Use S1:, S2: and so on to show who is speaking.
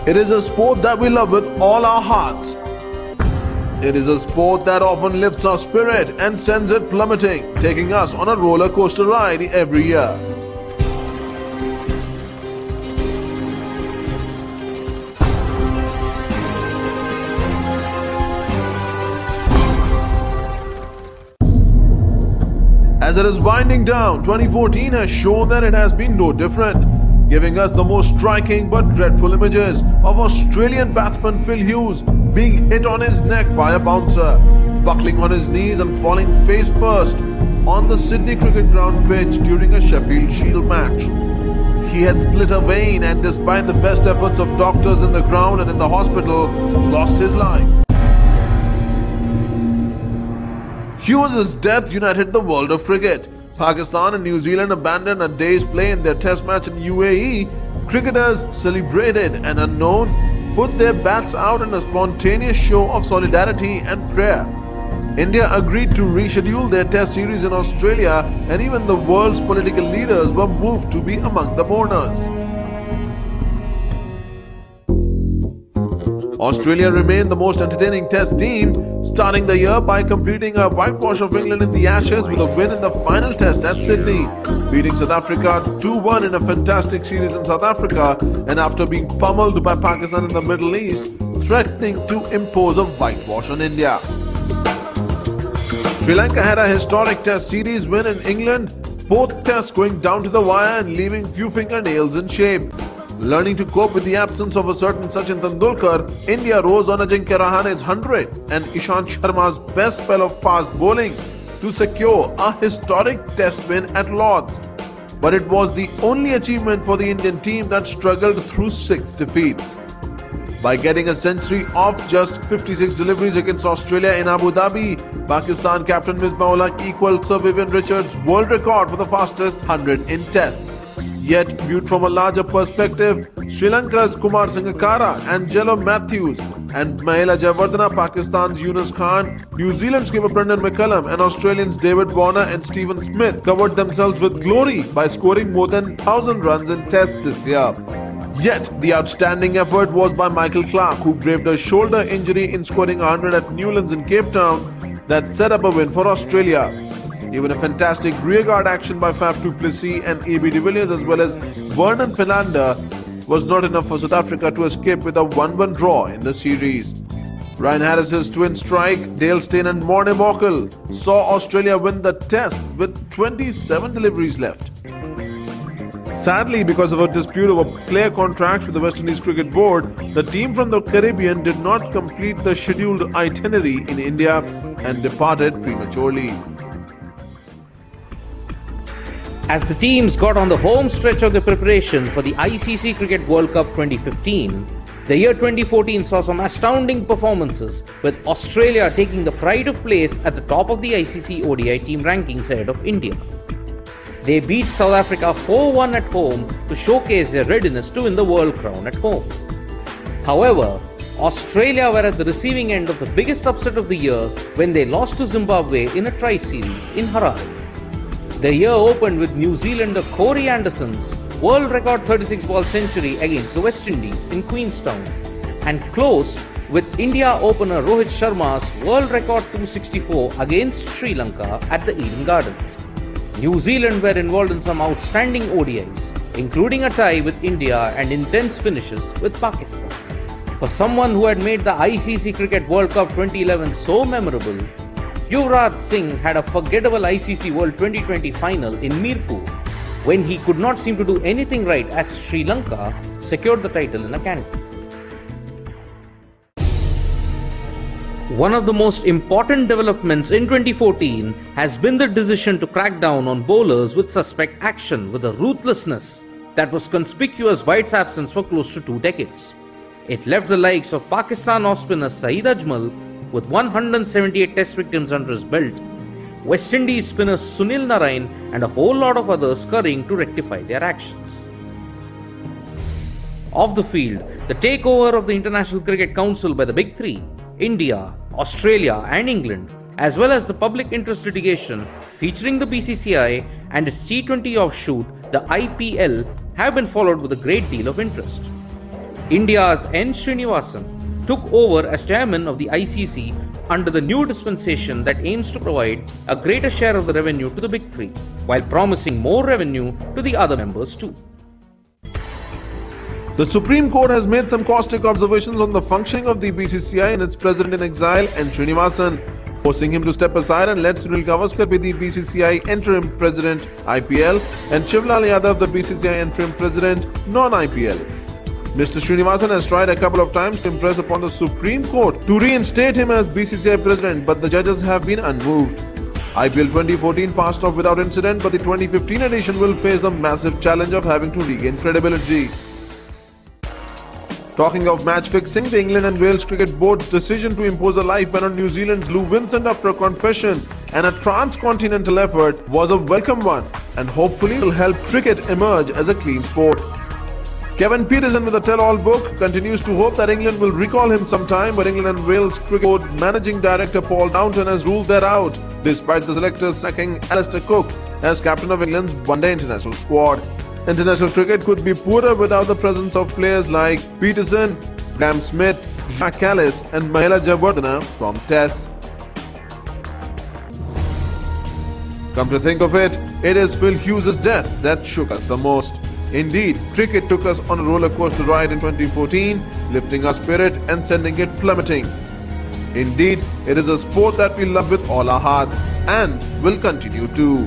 S1: It is a sport that we love with all our hearts. It is a sport that often lifts our spirit and sends it plummeting, taking us on a roller coaster ride every year. As it is winding down, 2014 has shown that it has been no different, giving us the most striking but dreadful images of Australian batsman Phil Hughes being hit on his neck by a bouncer, buckling on his knees and falling face first on the Sydney Cricket Ground pitch during a Sheffield Shield match. He had split a vein and, despite the best efforts of doctors in the ground and in the hospital, lost his life. Hughes' death united the world of cricket. Pakistan and New Zealand abandoned a day's play in their test match in UAE. Cricketers celebrated, and unknown put their bats out in a spontaneous show of solidarity and prayer. India agreed to reschedule their test series in Australia, and even the world's political leaders were moved to be among the mourners. Australia remained the most entertaining test team, starting the year by completing a whitewash of England in the Ashes with a win in the final test at Sydney, beating South Africa 2-1 in a fantastic series in South Africa, and after being pummeled by Pakistan in the Middle East, threatening to impose a whitewash on India. Sri Lanka had a historic test series win in England, both tests going down to the wire and leaving few fingernails in shape. Learning to cope with the absence of a certain Sachin Tendulkar, India rose on Ajinkya Rahane's 100 and Ishant Sharma's best spell of fast bowling to secure a historic test win at Lord's. But it was the only achievement for the Indian team that struggled through 6 defeats. By getting a century off just 56 deliveries against Australia in Abu Dhabi, Pakistan captain Misbah-ul-Haq equalled Sir Vivian Richards' world record for the fastest 100 in tests. Yet, viewed from a larger perspective, Sri Lanka's Kumar Sangakkara, Angelo Matthews and Mahela Jayawardene, Pakistan's Yunus Khan, New Zealand's skipper Brendan McCullum and Australians David Warner and Stephen Smith covered themselves with glory by scoring more than 1,000 runs in tests this year. Yet, the outstanding effort was by Michael Clarke, who braved a shoulder injury in scoring 100 at Newlands in Cape Town that set up a win for Australia. Even a fantastic rearguard action by Faf du Plessis and A.B. de Villiers as well as Vernon Philander was not enough for South Africa to escape with a 1-1 draw in the series. Ryan Harris's twin strike, Dale Steyn and Morne Morkel saw Australia win the test with 27 deliveries left. Sadly, because of a dispute over player contracts with the West Indies Cricket Board, the team from the Caribbean did not complete the scheduled itinerary in India and departed prematurely.
S2: As the teams got on the home stretch of their preparation for the ICC Cricket World Cup 2015, the year 2014 saw some astounding performances, with Australia taking the pride of place at the top of the ICC ODI team rankings ahead of India. They beat South Africa 4-1 at home to showcase their readiness to win the World Crown at home. However, Australia were at the receiving end of the biggest upset of the year when they lost to Zimbabwe in a tri-series in Harare. The year opened with New Zealander Corey Anderson's world record 36-ball century against the West Indies in Queenstown and closed with India opener Rohit Sharma's world record 264 against Sri Lanka at the Eden Gardens. New Zealand were involved in some outstanding ODIs, including a tie with India and intense finishes with Pakistan. For someone who had made the ICC Cricket World Cup 2011 so memorable, Yuvraj Singh had a forgettable ICC World 2020 final in Mirpur when he could not seem to do anything right as Sri Lanka secured the title in a canter. One of the most important developments in 2014 has been the decision to crack down on bowlers with suspect action with a ruthlessness that was conspicuous by its absence for close to 2 decades. It left the likes of Pakistan off-spinner Saeed Ajmal with 178 test victims under his belt, West Indies spinner Sunil Narine and a whole lot of others scurrying to rectify their actions. Off the field, the takeover of the International Cricket Council by the Big Three, India, Australia and England, as well as the public interest litigation featuring the BCCI and its T20 offshoot, the IPL, have been followed with a great deal of interest. India's N. Srinivasan took over as chairman of the ICC under the new dispensation that aims to provide a greater share of the revenue to the big three, while promising more revenue to the other members too.
S1: The Supreme Court has made some caustic observations on the functioning of the BCCI and its president in exile, N. Srinivasan, forcing him to step aside and let Sunil Gavaskar be the BCCI interim president IPL and Shivlal Yadav the BCCI interim president non-IPL. Mr. Srinivasan has tried a couple of times to impress upon the Supreme Court to reinstate him as BCCI president, but the judges have been unmoved. IPL 2014 passed off without incident, but the 2015 edition will face the massive challenge of having to regain credibility. Talking of match fixing, the England and Wales Cricket Board's decision to impose a life ban on New Zealand's Lou Vincent after a confession and a transcontinental effort was a welcome one and hopefully will help cricket emerge as a clean sport. Kevin Peterson with the tell-all book continues to hope that England will recall him sometime, but England and Wales Cricket Board Managing Director Paul Downton has ruled that out, despite the selectors sacking Alistair Cook as captain of England's one-day international squad. International cricket could be poorer without the presence of players like Peterson, Graham Smith, Jack Callis and Mahela Jayawardene from Test. Come to think of it, it is Phil Hughes' death that shook us the most. Indeed, cricket took us on a roller coaster ride in 2014, lifting our spirit and sending it plummeting. Indeed, it is a sport that we love with all our hearts and will continue to.